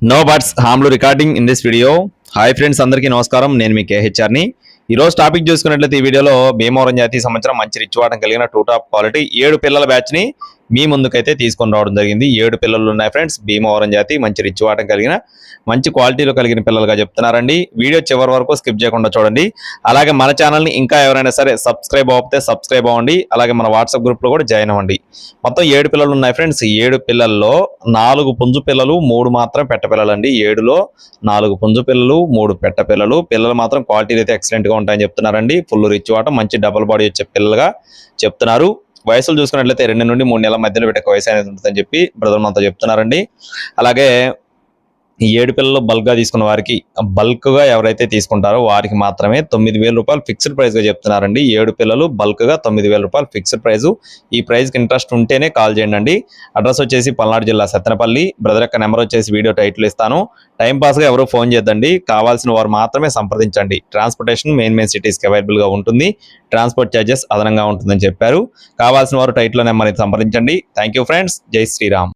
No బట్స్ హామ్లు recording in this video. Hi friends, అందరికీ నమస్కారం. నేను మీ కేహెచ్ఆర్ని. ఈరోజు టాపిక్ చూసుకున్నట్లయితే ఈ వీడియోలో భీమవరం జాతీయ సంవత్సరం మంచి రిచ్ వాటం కలిగిన 2 టాప్ క్వాలిటీ 7 పిల్లల బ్యాచ్ని మీ ముందుకైతే తీసుకొని రావడం జరిగింది. 7 పిల్లలు ఉన్నాయి ఫ్రెండ్స్. భీమవరం జాతి మంచి రిచ్ వాటం కలిగిన మంచి క్వాలిటీలో కలిగిన పిల్లలుగా చెప్తున్నారండి. వీడియో చివరి వరకు స్కిప్ చేయకుండా చూడండి. అలాగే మన ఛానల్ని ఇంకా ఎవరైనా సరే సబ్స్క్రైబ్ అవ్వకపోతే సబ్స్క్రైబ్ అవ్వండి. అలాగే మన వాట్సాప్ గ్రూప్లో కూడా జాయిన్ అవ్వండి. మొత్తం 7 పిల్లలు ఉన్నాయి ఫ్రెండ్స్. 7 పిల్లల్లో 4 పుంజు పిల్లలు, 3 మాత్రం పెట్ట పిల్లలు అండి. 7లో 4 పుంజు పిల్లలు, 3 పెట్ట పిల్లలు. పిల్లలు మాత్రం క్వాలిటీలు అయితే ఎక్సలెంట్గా ఉంటాయని చెప్తున్నారండి. ఫుల్ రిచ్ వాటం, మంచి డబుల్ బాడీ వచ్చే పిల్లలుగా చెప్తున్నారు. వయసులు చూసుకున్నట్లయితే 2 నుండి 3 నెలల మధ్యలో పెట్టే వయసు అనేది ఉంటుందని చెప్పి బ్రదర్ మనతో చెప్తున్నారండి. అలాగే ఈ 7 పిల్లలు బల్క్గా తీసుకున్న వారికి, బల్క్గా ఎవరైతే తీసుకుంటారో వారికి మాత్రమే 9,000 రూపాయలు ఫిక్స్డ్ ప్రైస్గా చెప్తున్నారండి. 7 పిల్లలు బల్క్గా 9,000 రూపాయలు ఫిక్స్డ్ ప్రైజు. ఈ ప్రైస్కి ఇంట్రెస్ట్ ఉంటేనే కాల్ చేయండి. అడ్రస్ వచ్చేసి పల్నాడు జిల్లా సత్తెనపల్లి. బ్రదర్ యొక్క నెంబర్ వచ్చేసి వీడియో టైటిల్ ఇస్తాను. టైంపాస్గా ఎవరు ఫోన్ చేద్దండి. కావాల్సిన వారు మాత్రమే సంప్రదించండి. ట్రాన్స్పోర్టేషన్ మెయిన్ సిటీస్కి అవైలబుల్గా ఉంటుంది. ట్రాన్స్పోర్ట్ ఛార్జెస్ అదనంగా ఉంటుందని చెప్పారు. కావాల్సిన వారు టైటిల్ నెంబర్ని సంప్రదించండి. Thank you friends. జై శ్రీరామ్.